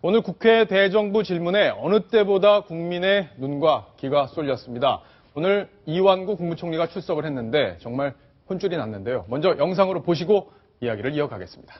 오늘 국회 대정부 질문에 어느 때보다 국민의 눈과 귀가 쏠렸습니다. 오늘 이완구 국무총리가 출석을 했는데 정말 혼쭐이 났는데요. 먼저 영상으로 보시고 이야기를 이어가겠습니다.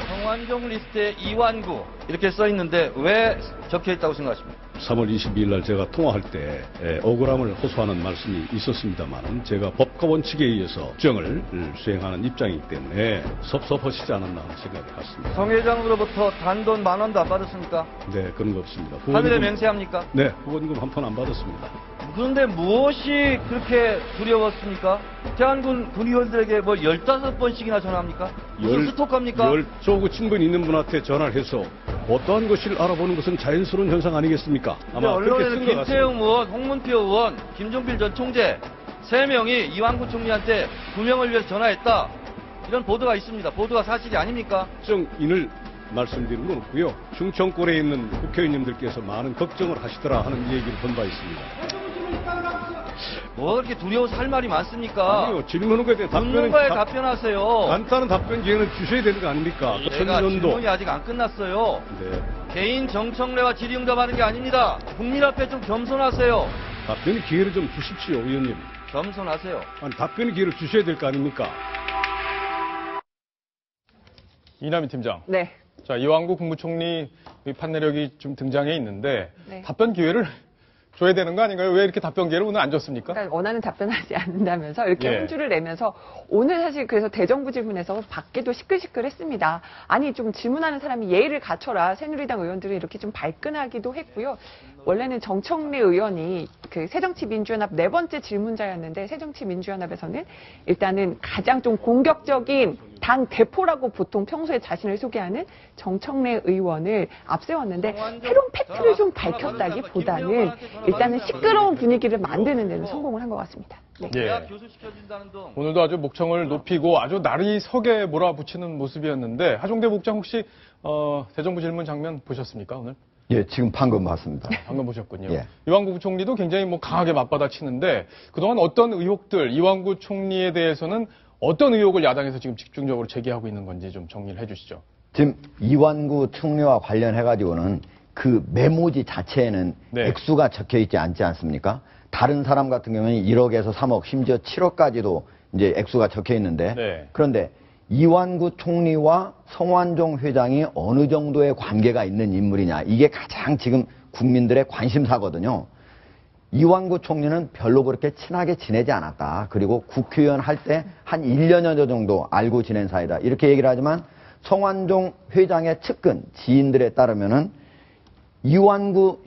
성완종 리스트에 이완구 이렇게 써 있는데 왜 적혀 있다고 생각하십니까? 3월 22일 날 제가 통화할 때 억울함을 호소하는 말씀이 있었습니다만 제가 법과 원칙에 의해서 국정을 수행하는 입장이기 때문에 섭섭하시지 않았나 하는 생각이 같습니다. 성 회장으로부터 단돈 10,000원도 안 받았습니까? 네, 그런 거 없습니다. 하늘에 맹세합니까? 네, 후원금 한 푼 안 받았습니다. 그런데 무엇이 그렇게 두려웠습니까? 태안군 군의원들에게 뭐 15번씩이나 전화합니까? 무슨 스토커입니까? 열조구 친분 있는 분한테 전화를 해서 어떠한 것을 알아보는 것은 자연스러운 현상 아니겠습니까? 아마 그렇게 언론에는 쓴 것 같습니다. 김태형 의원, 홍문표 의원, 김종필 전 총재 3명이 이완구 총리한테 구명을 위해서 전화했다. 이런 보도가 있습니다. 보도가 사실이 아닙니까? 특정인을 말씀드리는 건 없고요. 충청권에 있는 국회의원님들께서 많은 걱정을 하시더라 하는 얘기를 본 바 있습니다. 뭐가 그렇게 두려워서 할 말이 많습니까? 아니요, 질문한 거에 대한 묻는 거에 답변하세요. 간단한 답변 기회는 주셔야 되는 거 아닙니까? 제가 질문이 아직 안 끝났어요. 네. 개인 정청래와 질의응답하는 게 아닙니다. 국민 앞에 좀 겸손하세요. 답변 기회를 좀 주십시오, 의원님. 겸손하세요. 아니, 답변 기회를 주셔야 될 거 아닙니까? 이남희 팀장. 네. 자, 이완구 국무총리 판례력이 좀 등장해 있는데 네. 답변 기회를 줘야 되는 거 아닌가요? 왜 이렇게 답변 기회를 오늘 안 줬습니까? 그러니까 원하는 답변하지 않는다면서 이렇게 예. 혼주를 내면서 오늘 사실 그래서 대정부 질문에서 밖에도 시끌시끌했습니다. 아니 좀 질문하는 사람이 예의를 갖춰라. 새누리당 의원들이 이렇게 좀 발끈하기도 했고요. 원래는 정청래 의원이 그 새정치민주연합 4번째 질문자였는데 새정치민주연합에서는 일단은 가장 좀 공격적인 당 대표라고 보통 평소에 자신을 소개하는 정청래 의원을 앞세웠는데 새로운 팩트를 좀 밝혔다기보다는 일단은 시끄러운 분위기를 만드는 데는 성공을 한 것 같습니다. 네. 예. 오늘도 아주 목청을 높이고 아주 날이 서게 몰아붙이는 모습이었는데 하종대 국장 혹시 대정부 질문 장면 보셨습니까 오늘? 예, 지금 방금 봤습니다. 방금 보셨군요. 예. 이완구 총리도 굉장히 강하게 맞받아치는데 그동안 어떤 의혹들, 이완구 총리에 대해서는 어떤 의혹을 야당에서 지금 집중적으로 제기하고 있는 건지 좀 정리를 해주시죠. 지금 이완구 총리와 관련해가지고는 그 메모지 자체에는 네. 액수가 적혀 있지 않지 않습니까? 다른 사람 같은 경우는 1억에서 3억, 심지어 7억까지도 이제 액수가 적혀 있는데 네. 그런데 이완구 총리와 성완종 회장이 어느 정도의 관계가 있는 인물이냐 이게 가장 지금 국민들의 관심사거든요. 이완구 총리는 별로 그렇게 친하게 지내지 않았다. 그리고 국회의원 할 때 한 1년여 정도 알고 지낸 사이다. 이렇게 얘기를 하지만 성완종 회장의 측근 지인들에 따르면은 이완구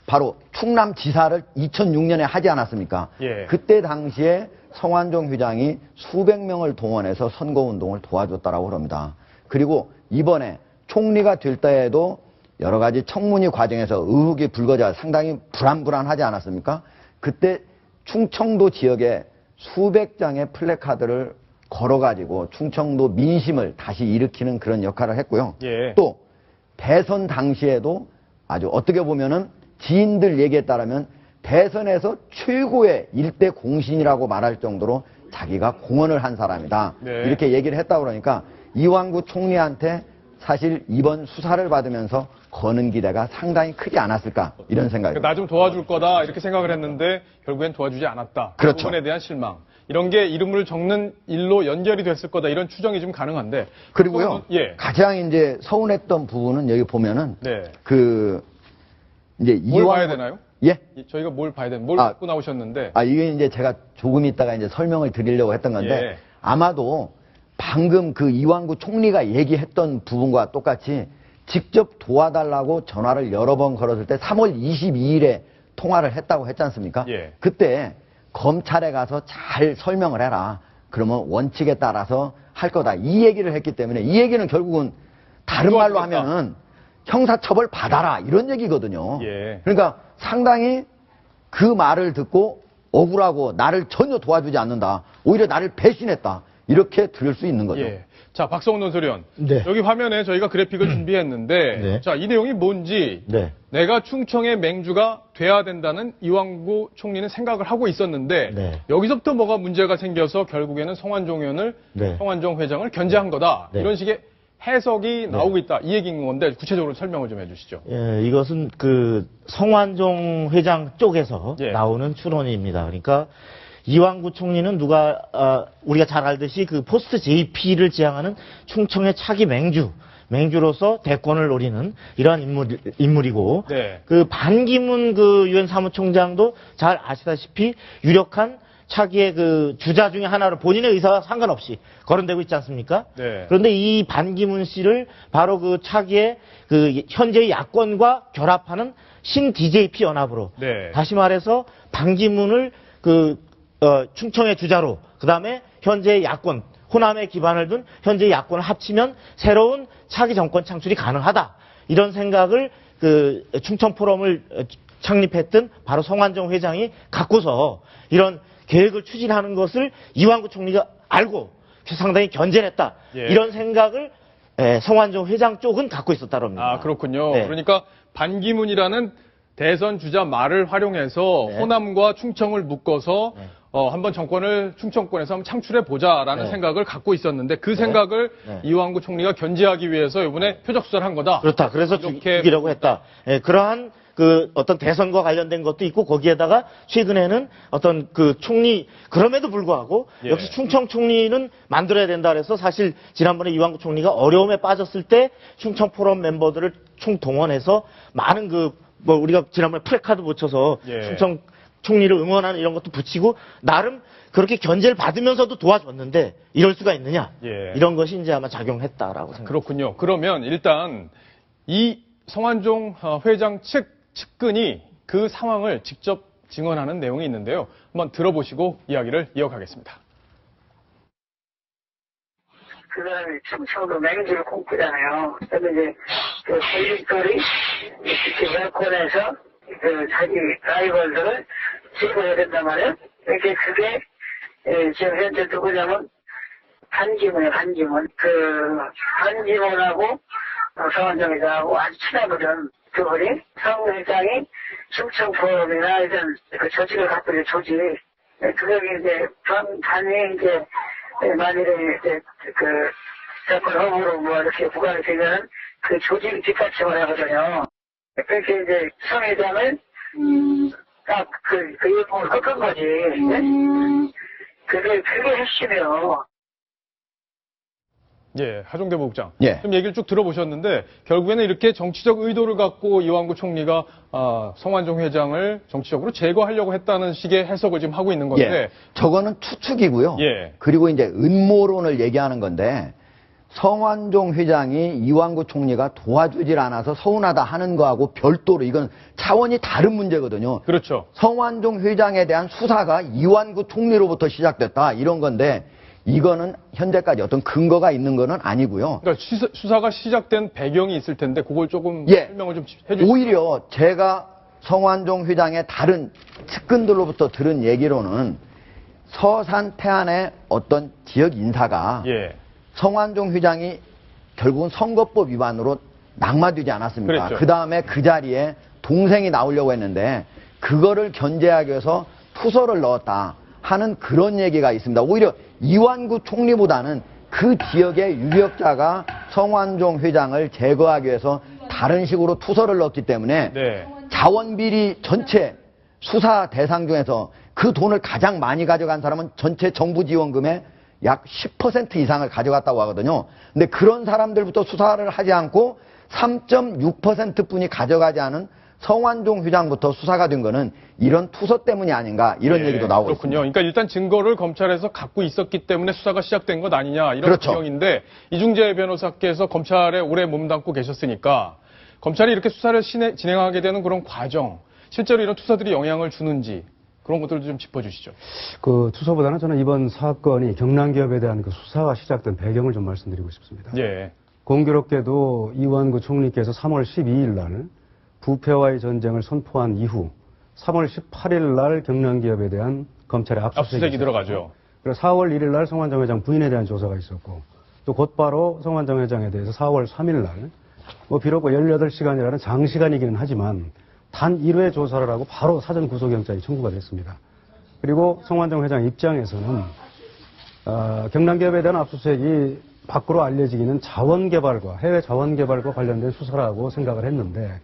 바로 충남지사를 2006년에 하지 않았습니까? 예. 그때 당시에 성완종 회장이 수백 명을 동원해서 선거운동을 도와줬다라고 그럽니다. 그리고 이번에 총리가 될 때에도 여러 가지 청문회 과정에서 의혹이 불거져 상당히 불안하지 않았습니까? 그때 충청도 지역에 수백 장의 플래카드를 걸어가지고 충청도 민심을 다시 일으키는 그런 역할을 했고요. 예. 또 대선 당시에도 아주 어떻게 보면은 지인들 얘기에 따르면 대선에서 최고의 일대 공신이라고 말할 정도로 자기가 공헌을 한 사람이다. 네. 이렇게 얘기를 했다고 그러니까 이완구 총리한테 사실 이번 수사를 받으면서 거는 기대가 상당히 크지 않았을까 이런 생각입니다. 나 좀 도와줄 거다 이렇게 생각을 했는데 결국엔 도와주지 않았다. 그렇죠. 그 부분에 대한 실망. 이런 게 이름을 적는 일로 연결이 됐을 거다 이런 추정이 좀 가능한데. 그리고요. 예. 가장 이제 서운했던 부분은 여기 보면은 네. 이제 뭘 봐야 되나요? 예? 저희가 뭘 봐야 되나? 뭘 갖고 나오셨는데. 이게 이제 제가 조금 있다가 이제 설명을 드리려고 했던 건데 예. 아마도 방금 그 이완구 총리가 얘기했던 부분과 똑같이 직접 도와달라고 전화를 여러 번 걸었을 때 3월 22일에 통화를 했다고 했지 않습니까? 예. 그때 검찰에 가서 잘 설명을 해라. 그러면 원칙에 따라서 할 거다. 이 얘기를 했기 때문에 이 얘기는 결국은 다른 말로 하면은 형사처벌 받아라. 이런 얘기거든요. 예. 그러니까 상당히 그 말을 듣고 억울하고 나를 전혀 도와주지 않는다. 오히려 나를 배신했다. 이렇게 들을 수 있는 거죠. 예. 자, 박성훈 논설위원. 네. 여기 화면에 저희가 그래픽을 준비했는데, 네. 자, 이 내용이 뭔지, 네. 내가 충청의 맹주가 돼야 된다는 이완구 총리는 생각을 하고 있었는데, 네. 여기서부터 뭐가 문제가 생겨서 결국에는 성완종 의원을, 네. 성완종 회장을 견제한 거다. 네. 이런 식의 해석이 나오고 있다. 이 얘기인 건데 구체적으로 설명을 좀 해주시죠. 예, 이것은 그 성완종 회장 쪽에서 예. 나오는 추론입니다. 그러니까 이완구 총리는 우리가 잘 알듯이 그 포스트 JP를 지향하는 충청의 차기 맹주로서 대권을 노리는 이러한 인물이고, 네. 그 반기문 그 유엔 사무총장도 잘 아시다시피 유력한 차기의 그 주자 중에 하나로 본인의 의사와 상관없이 거론되고 있지 않습니까? 네. 그런데 이 반기문 씨를 바로 그 차기의 그 현재의 야권과 결합하는 신 DJP 연합으로, 네. 다시 말해서 반기문을 충청의 주자로, 그 다음에 현재의 야권, 호남에 기반을 둔 현재의 야권을 합치면 새로운 차기 정권 창출이 가능하다. 이런 생각을 그 충청 포럼을 창립했던 바로 성완종 회장이 갖고서 이런 계획을 추진하는 것을 이완구 총리가 알고 상당히 견제했다. 예. 이런 생각을 성완종 회장 쪽은 갖고 있었다고 합니다. 아, 그렇군요. 네. 그러니까 반기문이라는 대선 주자 말을 활용해서 네. 호남과 충청을 묶어서 한번 정권을 충청권에서 한번 창출해 보자라는 네. 생각을 갖고 있었는데 그 생각을 네. 이완구 총리가 견제하기 위해서 이번에 표적 수사를 한 거다. 그렇다. 그래서 이렇게 죽이려고 했다. 예, 그러한 그 어떤 대선과 관련된 것도 있고, 거기에다가 최근에는 어떤 그 총리, 그럼에도 불구하고 예. 역시 충청 총리는 만들어야 된다 그래서 사실 지난번에 이완구 총리가 어려움에 빠졌을 때 충청 포럼 멤버들을 총동원해서 많은 우리가 지난번에 프레카드 붙여서 예. 충청 총리를 응원하는 이런 것도 붙이고 나름 그렇게 견제를 받으면서도 도와줬는데 이럴 수가 있느냐. 예. 이런 것이 이제 아마 작용했다라고 생각합니다. 그렇군요. 그러면 일단 이 성완종 회장 측근이 그 상황을 직접 증언하는 내용이 있는데요. 한번 들어보시고 이야기를 이어가겠습니다. 그 사람이 충청도 맹주를 꿈꾸잖아요. 그래서 이제 그 권력들이 이렇게 여권에서 그 자기 라이벌들을 제거해야 된단 말이에요. 그게 지금 현재 누구냐면 반기문이에요. 반기문. 그 반기문하고 성완종 회장하고 아주 친하거든. 두 분이 성 회장이 충청포럼이나 이런 그 조직을 갖고 있는 조직. 그게 이제 반이 이제 만일에 이제 그 사건 허브로 뭐 이렇게 부각이 되면 그 조직이 뒷받침을 하거든요. 그렇게 이제 성 회장을 딱 그 일봉을 꺾은 거지. 그게 핵심이에요. 예, 하종대 부국장. 예. 좀 얘기를 쭉 들어보셨는데 결국에는 이렇게 정치적 의도를 갖고 이완구 총리가 성완종 회장을 정치적으로 제거하려고 했다는 식의 해석을 지금 하고 있는 건데. 예. 저거는 추측이고요. 예. 그리고 이제 음모론을 얘기하는 건데 성완종 회장이 이완구 총리가 도와주질 않아서 서운하다 하는 거하고 별도로 이건 차원이 다른 문제거든요. 그렇죠. 성완종 회장에 대한 수사가 이완구 총리로부터 시작됐다 이런 건데 이거는 현재까지 어떤 근거가 있는 거는 아니고요. 그러니까 수사가 시작된 배경이 있을 텐데 그걸 조금 예. 설명을 좀 해주시죠. 오히려 제가 성완종 회장의 다른 측근들로부터 들은 얘기로는 서산 태안의 어떤 지역 인사가 예. 성완종 회장이 결국은 선거법 위반으로 낙마되지 않았습니까? 그랬죠. 그 다음에 그 자리에 동생이 나오려고 했는데 그거를 견제하기 위해서 투서를 넣었다 하는 그런 얘기가 있습니다. 오히려 이완구 총리보다는 그 지역의 유력자가 성완종 회장을 제거하기 위해서 다른 식으로 투서를 넣었기 때문에 네. 자원비리 전체 수사 대상 중에서 그 돈을 가장 많이 가져간 사람은 전체 정부 지원금의 약 10% 이상을 가져갔다고 하거든요. 근데 그런 사람들부터 수사를 하지 않고 3.6%뿐이 가져가지 않은 성완종 회장부터 수사가 된 거는 이런 투서 때문이 아닌가 이런 예, 얘기도 나오고 그렇군요. 있습니다. 그러니까 일단 증거를 검찰에서 갖고 있었기 때문에 수사가 시작된 것 아니냐 이런 그렇죠. 배경인데 이중재 변호사께서 검찰에 오래 몸담고 계셨으니까 검찰이 이렇게 수사를 진행하게 되는 그런 과정 실제로 이런 투사들이 영향을 주는지 그런 것들을 좀 짚어주시죠. 그 투서보다는 저는 이번 사건이 경남기업에 대한 그 수사가 시작된 배경을 좀 말씀드리고 싶습니다. 예. 공교롭게도 이완구 총리께서 3월 12일 날 부패와의 전쟁을 선포한 이후 3월 18일 날 경남기업에 대한 검찰의 압수수색이 들어가죠. 그리고 4월 1일 날 성완종 회장 부인에 대한 조사가 있었고 또 곧바로 성완종 회장에 대해서 4월 3일 날 비록 18시간이라는 장시간이기는 하지만 단 1회 조사를 하고 바로 사전 구속영장이 청구가 됐습니다. 그리고 성완종 회장 입장에서는 경남기업에 대한 압수수색이 밖으로 알려지기는 자원개발과 해외 자원개발과 관련된 수사라고 생각을 했는데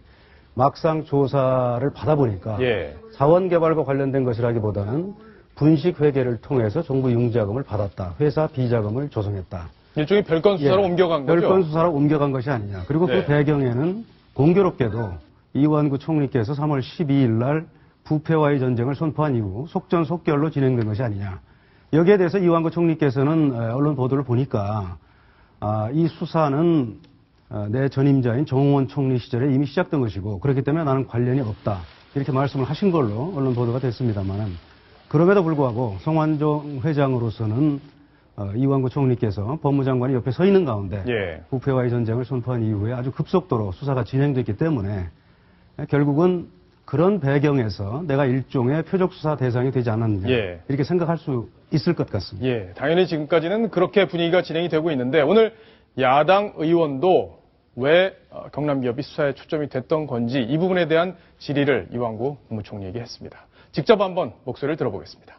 막상 조사를 받아보니까 예. 자원개발과 관련된 것이라기보다는 분식회계를 통해서 정부 융자금을 받았다. 회사 비자금을 조성했다. 일종의 별건 수사로 예, 옮겨간 거죠. 별건 수사로 옮겨간 것이 아니냐. 그리고 네. 그 배경에는 공교롭게도 이완구 총리께서 3월 12일 날 부패와의 전쟁을 선포한 이후 속전속결로 진행된 것이 아니냐. 여기에 대해서 이완구 총리께서는 언론 보도를 보니까 이 수사는 내 전임자인 정홍원 총리 시절에 이미 시작된 것이고 그렇기 때문에 나는 관련이 없다. 이렇게 말씀을 하신 걸로 언론 보도가 됐습니다만 그럼에도 불구하고 성완종 회장으로서는 이완구 총리께서 법무장관이 옆에 서 있는 가운데 예. 부패와의 전쟁을 선포한 이후에 아주 급속도로 수사가 진행됐기 때문에 결국은 그런 배경에서 내가 일종의 표적수사 대상이 되지 않았느냐 예. 이렇게 생각할 수 있을 것 같습니다. 예, 당연히 지금까지는 그렇게 분위기가 진행이 되고 있는데 오늘 야당 의원도 왜 경남기업이 수사에 초점이 됐던 건지 이 부분에 대한 질의를 이완구 국무총리에게 했습니다. 직접 한번 목소리를 들어보겠습니다.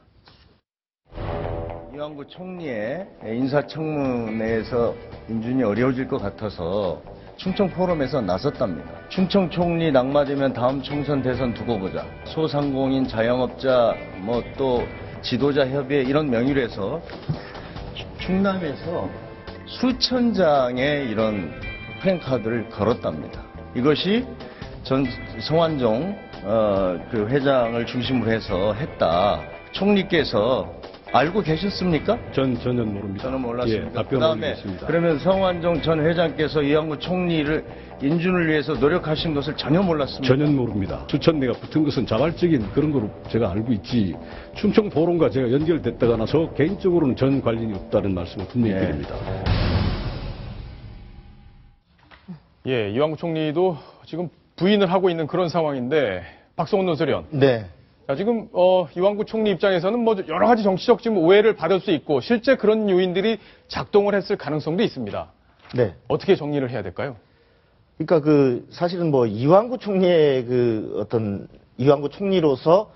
이완구 총리의 인사청문회에서 인준이 어려워질 것 같아서 충청 포럼에서 나섰답니다. 충청 총리 낙마되면 다음 총선 대선 두고 보자. 소상공인 자영업자 또 지도자 협의회 이런 명의로 해서 충남에서 수천 장의 이런 프랭카드를 걸었답니다. 이것이 전 성완종 그 회장을 중심으로 해서 했다. 총리께서 알고 계셨습니까? 전혀 모릅니다. 저는 몰랐습니다. 예, 답변을 그다음에 드리겠습니다. 그러면 성완종 전 회장께서 이완구 총리를 인준을 위해서 노력하신 것을 전혀 몰랐습니다. 전혀 모릅니다. 추천내가 붙은 것은 자발적인 그런 거로 제가 알고 있지 충청 포럼과 제가 연결됐다거나 저 개인적으로는 전 관련이 없다는 말씀을 분명히 예. 드립니다. 예, 이완구 총리도 지금 부인을 하고 있는 그런 상황인데 박성훈 논설위원. 네. 자, 지금 이완구 총리 입장에서는 뭐 여러 가지 정치적 지금 오해를 받을 수 있고 실제 그런 요인들이 작동을 했을 가능성도 있습니다. 네. 어떻게 정리를 해야 될까요? 그러니까 사실은 이완구 총리의 이완구 총리로서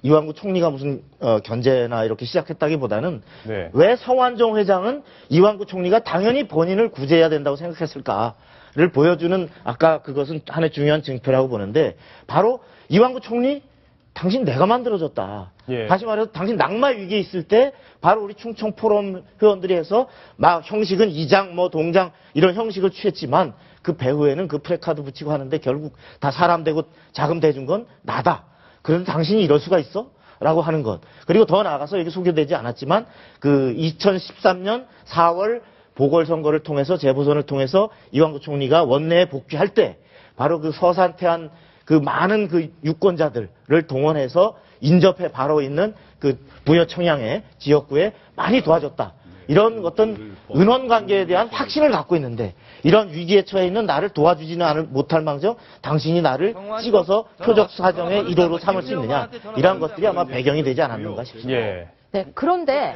이완구 총리가 무슨 견제나 이렇게 시작했다기보다는 네. 왜 성완종 회장은 이완구 총리가 당연히 본인을 구제해야 된다고 생각했을까를 보여주는 아까 그것은 하나의 중요한 증표라고 보는데 바로 이완구 총리 당신 내가 만들어줬다. 예. 다시 말해서 당신 낙마 위기에 있을 때 바로 우리 충청 포럼 회원들이 해서 막 형식은 2장 동장 이런 형식을 취했지만 그 배후에는 그 프레카드 붙이고 하는데 결국 다 사람 되고 자금 대준 건 나다. 그런데 당신이 이럴 수가 있어? 라고 하는 것. 그리고 더 나아가서 여기 소개되지 않았지만 그 2013년 4월 보궐선거를 통해서 재보선을 통해서 이완구 총리가 원내에 복귀할 때 바로 그 서산태안 그 많은 그 유권자들을 동원해서 인접해 바로 있는 그 부여 청양의 지역구에 많이 도와줬다. 이런 어떤 은원 관계에 대한 확신을 갖고 있는데 이런 위기에 처해 있는 나를 도와주지는 못할 망정 당신이 나를 찍어서 표적 사정의 1호로 삼을 수 있느냐 이런 것들이 아마 배경이 되지 않았는가 싶습니다. 예. 네, 그런데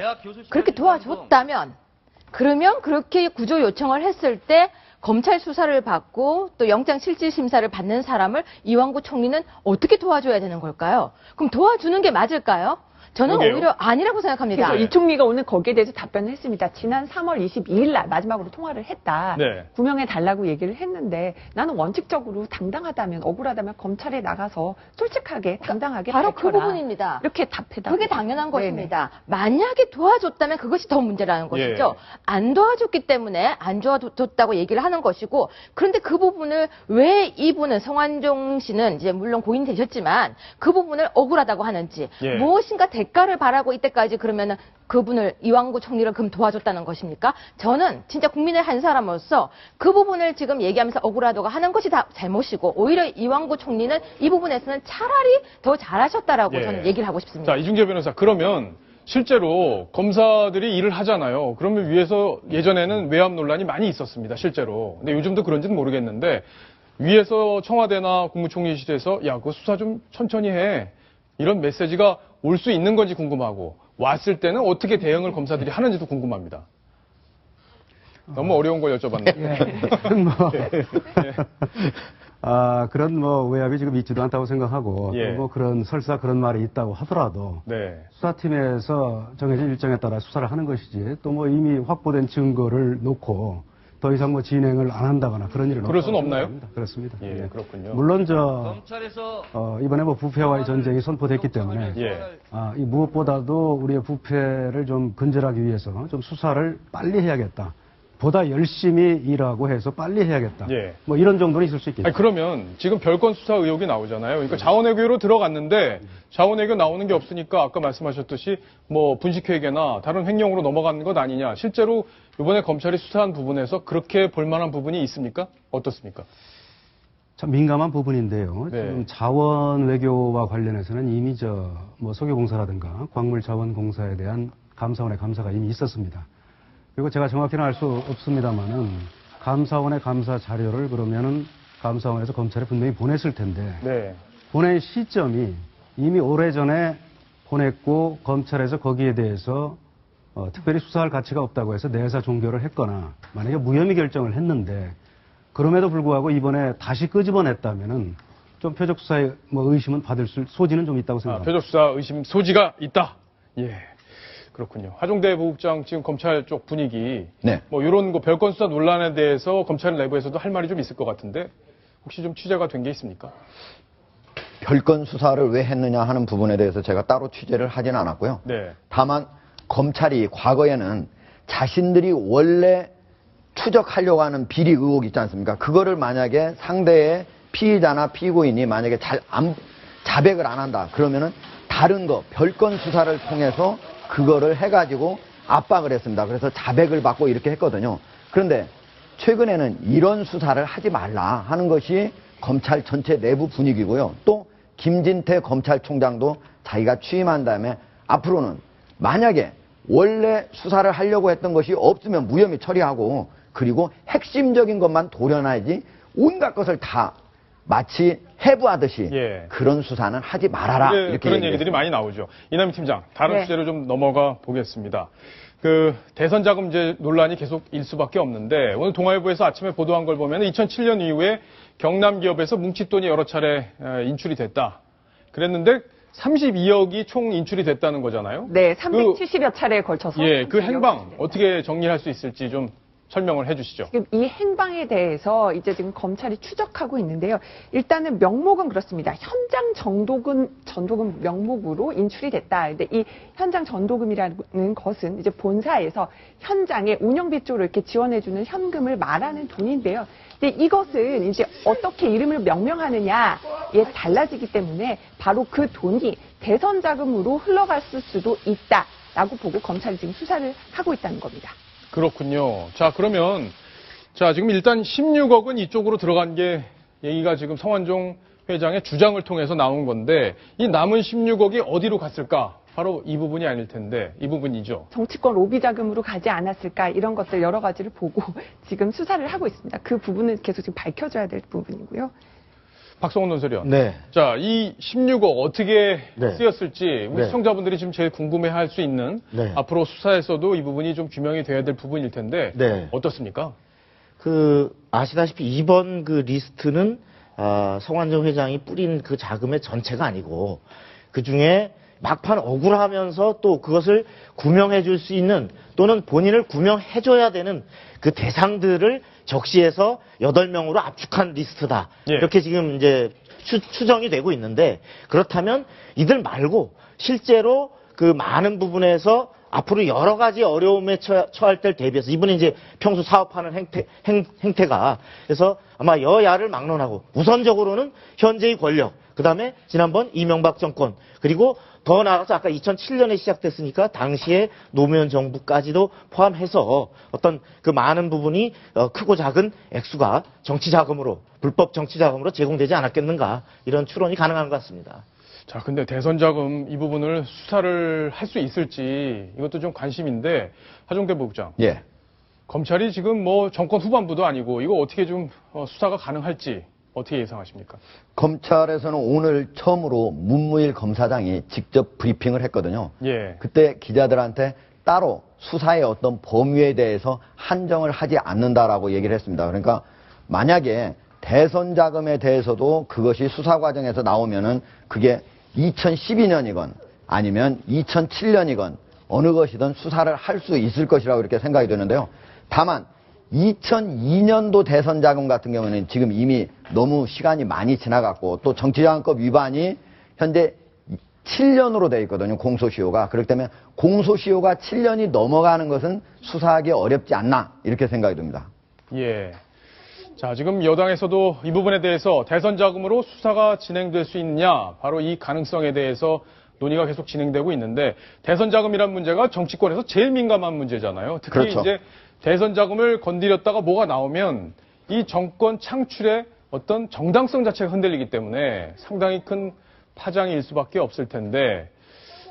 그렇게 도와줬다면 그러면 그렇게 구조 요청을 했을 때 검찰 수사를 받고 또 영장실질심사를 받는 사람을 이완구 총리는 어떻게 도와줘야 되는 걸까요? 그럼 도와주는 게 맞을까요? 저는 그러게요. 오히려 아니라고 생각합니다. 그래서 이 총리가 오늘 거기에 대해서 답변을 했습니다. 지난 3월 22일 날 마지막으로 통화를 했다. 네. 구명해 달라고 얘기를 했는데 나는 원칙적으로 당당하다면 억울하다면 검찰에 나가서 솔직하게 당당하게 바로 그 밝혀라. 부분입니다. 이렇게 답해다. 그게 당연한 것입니다. 만약에 도와줬다면 그것이 더 문제라는 것이죠. 예. 안 도와줬기 때문에 안 도와줬다고 얘기를 하는 것이고, 그런데 그 부분을 왜 이분은 성완종 씨는 이제 물론 고인이 되셨지만 그 부분을 억울하다고 하는지 예. 무엇인가 대가를 바라고 이때까지 그러면은 그분을 이완구 총리를 그럼 도와줬다는 것입니까? 저는 진짜 국민의 한 사람으로서 그 부분을 지금 얘기하면서 억울하다고 하는 것이 다 잘못이고 오히려 이완구 총리는 이 부분에서는 차라리 더 잘하셨다라고 예. 저는 얘기를 하고 싶습니다. 자, 이중재 변호사, 그러면 실제로 검사들이 일을 하잖아요. 그러면 위에서 예전에는 외압 논란이 많이 있었습니다, 실제로. 근데 요즘도 그런지는 모르겠는데 위에서 청와대나 국무총리실에서 야, 그거 수사 좀 천천히 해. 이런 메시지가 올 수 있는 건지 궁금하고 왔을 때는 어떻게 대응을 검사들이 하는지도 궁금합니다. 너무 어려운 걸 여쭤봤네요. 그런 뭐 외압이 지금 있지도 않다고 생각하고 예. 또 뭐 그런 설사 그런 말이 있다고 하더라도 네. 수사팀에서 정해진 일정에 따라 수사를 하는 것이지 또 뭐 이미 확보된 증거를 놓고 더 이상 뭐 진행을 안 한다거나 그런 일은 그럴 수는 없다고 없나요? 생각합니다. 그렇습니다. 예, 예. 그렇군요. 물론 검찰에서 이번에 뭐 부패와의 전쟁이 선포됐기 때문에 예. 이 무엇보다도 우리의 부패를 좀 근절하기 위해서 좀 수사를 빨리 해야겠다. 보다 열심히 일하고 해서 빨리 해야겠다. 예. 뭐 이런 정도는 있을 수 있겠죠. 아니, 그러면 지금 별건 수사 의혹이 나오잖아요. 그러니까 자원외교로 들어갔는데 자원외교 나오는 게 없으니까 아까 말씀하셨듯이 뭐 분식회계나 다른 횡령으로 넘어가는 것 아니냐. 실제로 이번에 검찰이 수사한 부분에서 그렇게 볼만한 부분이 있습니까? 어떻습니까? 참 민감한 부분인데요. 네. 지금 자원 외교와 관련해서는 이미 뭐 석유공사라든가 광물자원공사에 대한 감사원의 감사가 이미 있었습니다. 그리고 제가 정확히는 알 수 없습니다만은 감사원의 감사 자료를 그러면은 감사원에서 검찰에 분명히 보냈을 텐데 네. 보낸 시점이 이미 오래전에 보냈고 검찰에서 거기에 대해서 특별히 수사할 가치가 없다고 해서 내사 종결을 했거나 만약에 무혐의 결정을 했는데 그럼에도 불구하고 이번에 다시 끄집어냈다면은 좀 표적 수사에 뭐 의심은 받을 소지는 좀 있다고 생각합니다. 표적 수사 의심 소지가 있다. 예. 그렇군요. 하종대 부국장 지금 검찰 쪽 분위기 네. 뭐 이런 거 별건 수사 논란에 대해서 검찰 내부에서도 할 말이 좀 있을 것 같은데 혹시 좀 취재가 된 게 있습니까? 별건 수사를 왜 했느냐 하는 부분에 대해서 제가 따로 취재를 하진 않았고요. 네. 다만 검찰이 과거에는 자신들이 원래 추적하려고 하는 비리 의혹 있지 않습니까? 그거를 만약에 상대의 피의자나 피고인이 만약에 자백을 안 한다. 그러면은 다른 거 별건 수사를 통해서 그거를 해가지고 압박을 했습니다. 그래서 자백을 받고 이렇게 했거든요. 그런데 최근에는 이런 수사를 하지 말라 하는 것이 검찰 전체 내부 분위기고요. 또 김진태 검찰총장도 자기가 취임한 다음에 앞으로는 만약에 원래 수사를 하려고 했던 것이 없으면 무혐의 처리하고 그리고 핵심적인 것만 도려놔야지 온갖 것을 다 마치 해부하듯이 예. 그런 수사는 하지 말아라. 이렇게 그런 얘기들이 많이 나오죠. 이남희 팀장, 다른 네. 주제로 좀 넘어가 보겠습니다. 대선 자금제 논란이 계속 일 수밖에 없는데 오늘 동아일보에서 아침에 보도한 걸 보면 2007년 이후에 경남 기업에서 뭉칫돈이 여러 차례 인출이 됐다. 그랬는데 32억이 총 인출이 됐다는 거잖아요. 네, 370여 차례에 걸쳐서. 예, 그 행방 어떻게 정리할 수 있을지 좀 설명을 해주시죠. 지금 이 행방에 대해서 이제 지금 검찰이 추적하고 있는데요. 일단은 명목은 그렇습니다. 현장 전도금 명목으로 인출이 됐다. 근데 이 현장 전도금이라는 것은 이제 본사에서 현장에 운영비 쪽으로 이렇게 지원해주는 현금을 말하는 돈인데요. 근데 이것은 이제 어떻게 이름을 명명하느냐에 달라지기 때문에 바로 그 돈이 대선 자금으로 흘러갔을 수도 있다라고 보고 검찰이 지금 수사를 하고 있다는 겁니다. 그렇군요. 자, 그러면, 지금 일단 16억은 이쪽으로 들어간 게 얘기가 지금 성완종 회장의 주장을 통해서 나온 건데, 이 남은 16억이 어디로 갔을까? 바로 이 부분이 아닐 텐데, 이 부분이죠. 정치권 로비 자금으로 가지 않았을까? 이런 것들 여러 가지를 보고 지금 수사를 하고 있습니다. 그 부분은 계속 지금 밝혀져야 될 부분이고요. 박성훈 논설위원. 네. 자, 이 16억 어떻게 네. 쓰였을지 우리 네. 시청자분들이 지금 제일 궁금해할 수 있는 네. 앞으로 수사에서도 이 부분이 좀 규명이 돼야 될 부분일 텐데 네. 어떻습니까? 아시다시피 이번 그 리스트는 성완종 회장이 뿌린 그 자금의 전체가 아니고 그 중에 막판 억울하면서 또 그것을 구명해 줄 수 있는 또는 본인을 구명해 줘야 되는 그 대상들을 적시해서 8명으로 압축한 리스트다. 예. 이렇게 지금 이제 추정이 되고 있는데 그렇다면 이들 말고 실제로 그 많은 부분에서 앞으로 여러 가지 어려움에 처할 때를 대비해서 이분이 이제 평소 사업하는 행태가 그래서 아마 여야를 막론하고 우선적으로는 현재의 권력 그 다음에 지난번 이명박 정권 그리고 더 나아가서 아까 2007년에 시작됐으니까 당시에 노무현 정부까지도 포함해서 어떤 그 많은 부분이 크고 작은 액수가 정치자금으로 불법 정치자금으로 제공되지 않았겠는가 이런 추론이 가능한 것 같습니다. 자, 근데 대선 자금 이 부분을 수사를 할 수 있을지 이것도 좀 관심인데 하종대 부국장. 예. 검찰이 지금 뭐 정권 후반부도 아니고 이거 어떻게 좀 수사가 가능할지 어떻게 예상하십니까? 검찰에서는 오늘 처음으로 문무일 검사장이 직접 브리핑을 했거든요. 예. 그때 기자들한테 따로 수사의 어떤 범위에 대해서 한정을 하지 않는다라고 얘기를 했습니다. 그러니까 만약에 대선 자금에 대해서도 그것이 수사 과정에서 나오면은 그게 2012년이건 아니면 2007년이건 어느 것이든 수사를 할 수 있을 것이라고 이렇게 생각이 드는데요. 다만 2002년도 대선 자금 같은 경우는 지금 이미 너무 시간이 많이 지나갔고 또 정치자금법 위반이 현재 7년으로 되어 있거든요. 공소시효가. 그렇기 때문에 공소시효가 7년이 넘어가는 것은 수사하기 어렵지 않나 이렇게 생각이 듭니다. 예. 자, 지금 여당에서도 이 부분에 대해서 대선 자금으로 수사가 진행될 수 있느냐, 바로 이 가능성에 대해서 논의가 계속 진행되고 있는데, 대선 자금이란 문제가 정치권에서 제일 민감한 문제잖아요. 특히 그렇죠. 이제 대선 자금을 건드렸다가 뭐가 나오면 이 정권 창출의 어떤 정당성 자체가 흔들리기 때문에 상당히 큰 파장일 수밖에 없을 텐데,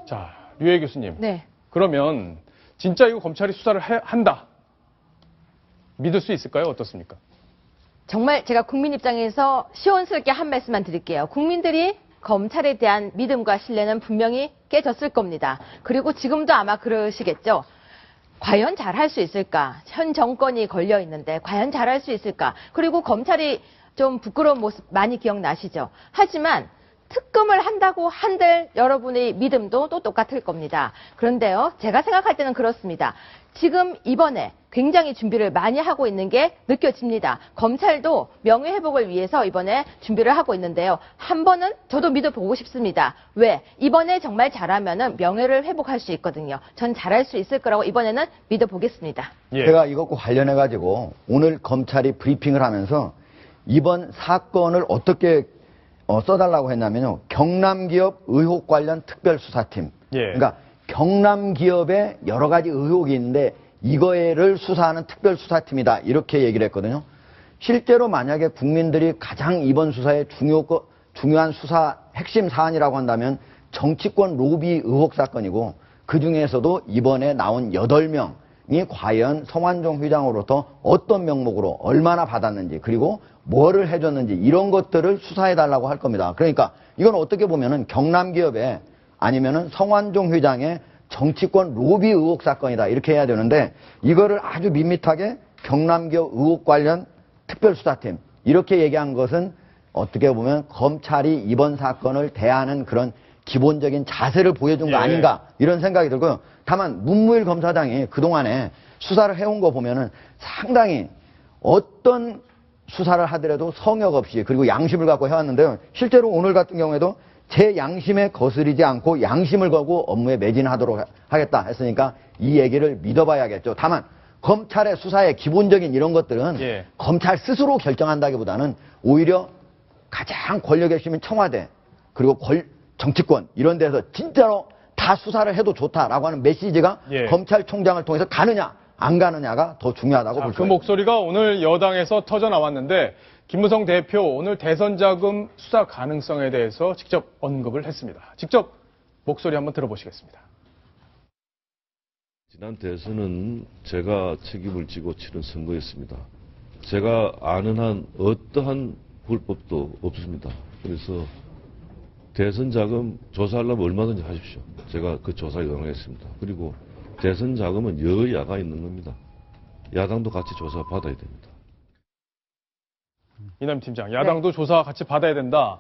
자, 류혜 교수님. 네. 그러면 진짜 이거 검찰이 수사를 한다. 믿을 수 있을까요? 어떻습니까? 정말 제가 국민 입장에서 시원스럽게 한 말씀만 드릴게요. 국민들이 검찰에 대한 믿음과 신뢰는 분명히 깨졌을 겁니다. 그리고 지금도 아마 그러시겠죠. 과연 잘할 수 있을까? 현 정권이 걸려 있는데 과연 잘할 수 있을까? 그리고 검찰이 좀 부끄러운 모습 많이 기억나시죠? 하지만 특검을 한다고 한들 여러분의 믿음도 또 똑같을 겁니다. 그런데요, 제가 생각할 때는 그렇습니다. 지금 이번에 굉장히 준비를 많이 하고 있는 게 느껴집니다. 검찰도 명예회복을 위해서 이번에 준비를 하고 있는데요. 한 번은 저도 믿어보고 싶습니다. 왜? 이번에 정말 잘하면은 명예를 회복할 수 있거든요. 전 잘할 수 있을 거라고 이번에는 믿어보겠습니다. 예. 제가 이것과 관련해가지고 오늘 검찰이 브리핑을 하면서 이번 사건을 어떻게 써달라고 했냐면요. 경남기업 의혹 관련 특별수사팀. 예. 그러니까 경남기업에 여러 가지 의혹이 있는데 이거를 수사하는 특별수사팀이다. 이렇게 얘기를 했거든요. 실제로 만약에 국민들이 가장 이번 수사의 중요한 수사 핵심 사안이라고 한다면 정치권 로비 의혹 사건이고 그중에서도 이번에 나온 8명이 과연 성완종 회장으로부터 어떤 명목으로 얼마나 받았는지 그리고 뭐를 해줬는지 이런 것들을 수사해달라고 할 겁니다. 그러니까 이건 어떻게 보면은 경남기업에 아니면은 성완종 회장의 정치권 로비 의혹 사건이다 이렇게 해야 되는데 이거를 아주 밋밋하게 경남기업 의혹 관련 특별수사팀 이렇게 얘기한 것은 어떻게 보면 검찰이 이번 사건을 대하는 그런 기본적인 자세를 보여준 거 아닌가 이런 생각이 들고요. 다만 문무일 검사장이 그동안에 수사를 해온 거 보면은 상당히 어떤 수사를 하더라도 성역 없이 그리고 양심을 갖고 해왔는데요. 실제로 오늘 같은 경우에도 제 양심에 거스르지 않고 양심을 걸고 업무에 매진하도록 하겠다 했으니까 이 얘기를 믿어봐야겠죠. 다만 검찰의 수사의 기본적인 이런 것들은 검찰 스스로 결정한다기보다는 오히려 가장 권력의 핵심인 청와대 그리고 정치권 이런 데서 진짜로 다 수사를 해도 좋다라고 하는 메시지가 검찰총장을 통해서 가느냐 안 가느냐가 더 중요하다고 볼 수 있습니다. 그 목소리가 오늘 여당에서 터져 나왔는데 김무성 대표 오늘 대선 자금 수사 가능성에 대해서 직접 언급을 했습니다. 직접 목소리 한번 들어보시겠습니다. 지난 대선은 제가 책임을 지고 치른 선거였습니다. 제가 아는 한 어떠한 불법도 없습니다. 그래서 대선 자금 조사하려면 얼마든지 하십시오. 제가 그 조사에 응하겠습니다. 그리고 대선 자금은 여야가 있는 겁니다. 야당도 같이 조사 받아야 됩니다. 이남 팀장, 야당도 조사 같이 받아야 된다.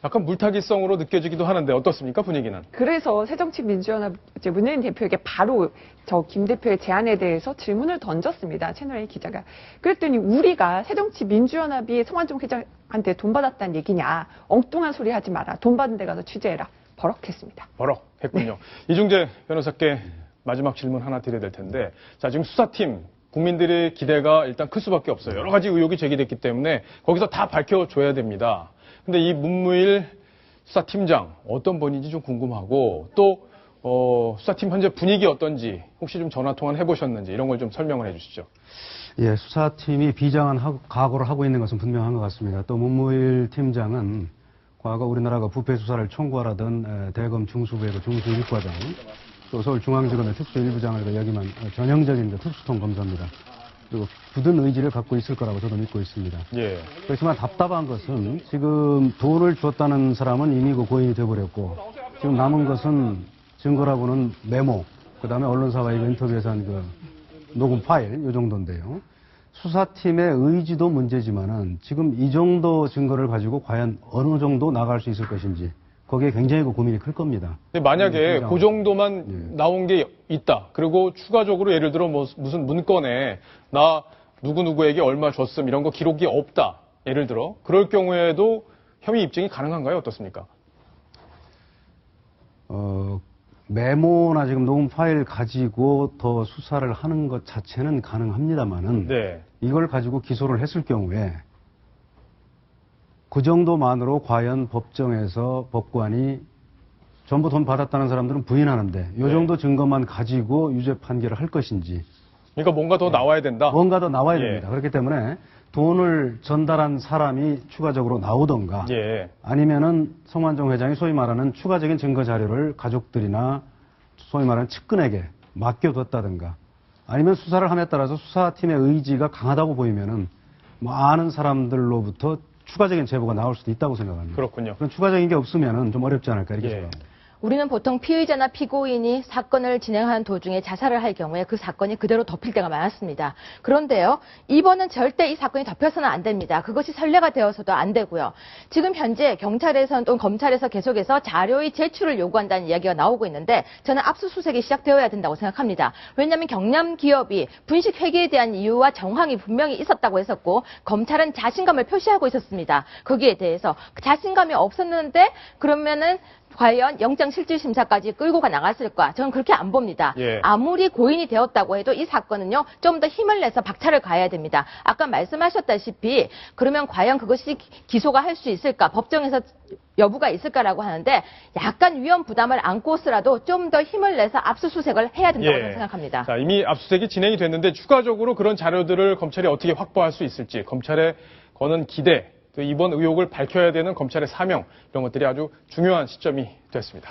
약간 물타기성으로 느껴지기도 하는데 어떻습니까, 분위기는? 그래서 새정치민주연합 문재인 대표에게 바로 저 김 대표의 제안에 대해서 질문을 던졌습니다. 채널A 기자가. 그랬더니 우리가 새정치민주연합이 성완종 회장한테 돈 받았다는 얘기냐. 엉뚱한 소리 하지 마라. 돈 받은 데 가서 취재해라. 버럭했습니다. 버럭했군요. 이중재 변호사께 마지막 질문 하나 드려야 될 텐데, 자, 지금 수사팀, 국민들의 기대가 일단 클 수밖에 없어요. 여러 가지 의혹이 제기됐기 때문에 거기서 다 밝혀줘야 됩니다. 근데 이 문무일 수사팀장, 어떤 분인지 좀 궁금하고, 또, 수사팀 현재 분위기 어떤지, 혹시 좀 전화통화는 해보셨는지, 이런 걸 좀 설명을 해주시죠. 예, 수사팀이 비장한 각오를 하고 있는 것은 분명한 것 같습니다. 또 문무일 팀장은 과거 우리나라가 부패 수사를 총괄하던 대검 중수부의 중수일과장, 또 서울중앙지검의 특수일부장을 역임한 전형적인 특수통 검사입니다. 그리고 굳은 의지를 갖고 있을 거라고 저도 믿고 있습니다. 예. 그렇지만 답답한 것은 지금 돈을 줬다는 사람은 이미 고인이 돼버렸고 지금 남은 것은 증거라고는 메모, 그 다음에 언론사와의 인터뷰에서 한 그 녹음 파일 이 정도인데요. 수사팀의 의지도 문제지만은 지금 이 정도 증거를 가지고 과연 어느 정도 나갈 수 있을 것인지 거기에 굉장히 고민이 클 겁니다. 근데 만약에 그 정도만 나온 게 있다. 그리고 추가적으로 예를 들어 뭐 무슨 문건에 나 누구누구에게 얼마 줬음 이런 거 기록이 없다. 예를 들어 그럴 경우에도 혐의 입증이 가능한가요? 어떻습니까? 메모나 지금 녹음 파일 가지고 더 수사를 하는 것 자체는 가능합니다만은 네. 이걸 가지고 기소를 했을 경우에 그 정도만으로 과연 법정에서 법관이 전부 돈 받았다는 사람들은 부인하는데 이 정도 증거만 가지고 유죄 판결을 할 것인지. 그러니까 뭔가 더 나와야 된다. 뭔가 더 나와야 됩니다. 그렇기 때문에 돈을 전달한 사람이 추가적으로 나오던가 아니면은 성완종 회장이 소위 말하는 추가적인 증거 자료를 가족들이나 소위 말하는 측근에게 맡겨뒀다든가 아니면 수사를 함에 따라서 수사팀의 의지가 강하다고 보이면은 뭐 아는 사람들로부터 추가적인 제보가 나올 수도 있다고 생각합니다. 그렇군요. 그런 추가적인 게 없으면은 좀 어렵지 않을까 이렇게 생각합니다. 우리는 보통 피의자나 피고인이 사건을 진행하는 도중에 자살을 할 경우에 그 사건이 그대로 덮일 때가 많았습니다. 그런데요, 이번은 절대 이 사건이 덮여서는 안 됩니다. 그것이 선례가 되어서도 안 되고요. 지금 현재 경찰에서 또는 검찰에서 계속해서 자료의 제출을 요구한다는 이야기가 나오고 있는데 저는 압수수색이 시작되어야 된다고 생각합니다. 왜냐하면 경남 기업이 분식 회계에 대한 이유와 정황이 분명히 있었다고 했었고 검찰은 자신감을 표시하고 있었습니다. 거기에 대해서 자신감이 없었는데 그러면은 과연 영장실질심사까지 끌고 나갔을까? 저는 그렇게 안 봅니다. 아무리 고인이 되었다고 해도 이 사건은요, 좀 더 힘을 내서 박차를 가야 됩니다. 아까 말씀하셨다시피 그러면 과연 그것이 기소가 할 수 있을까? 법정에서 여부가 있을까라고 하는데 약간 위험 부담을 안고서라도 좀 더 힘을 내서 압수수색을 해야 된다고 저는 생각합니다. 자, 이미 압수수색이 진행이 됐는데 추가적으로 그런 자료들을 검찰이 어떻게 확보할 수 있을지 검찰에 거는 기대 또 이번 의혹을 밝혀야 되는 검찰의 사명 이런 것들이 아주 중요한 시점이 됐습니다.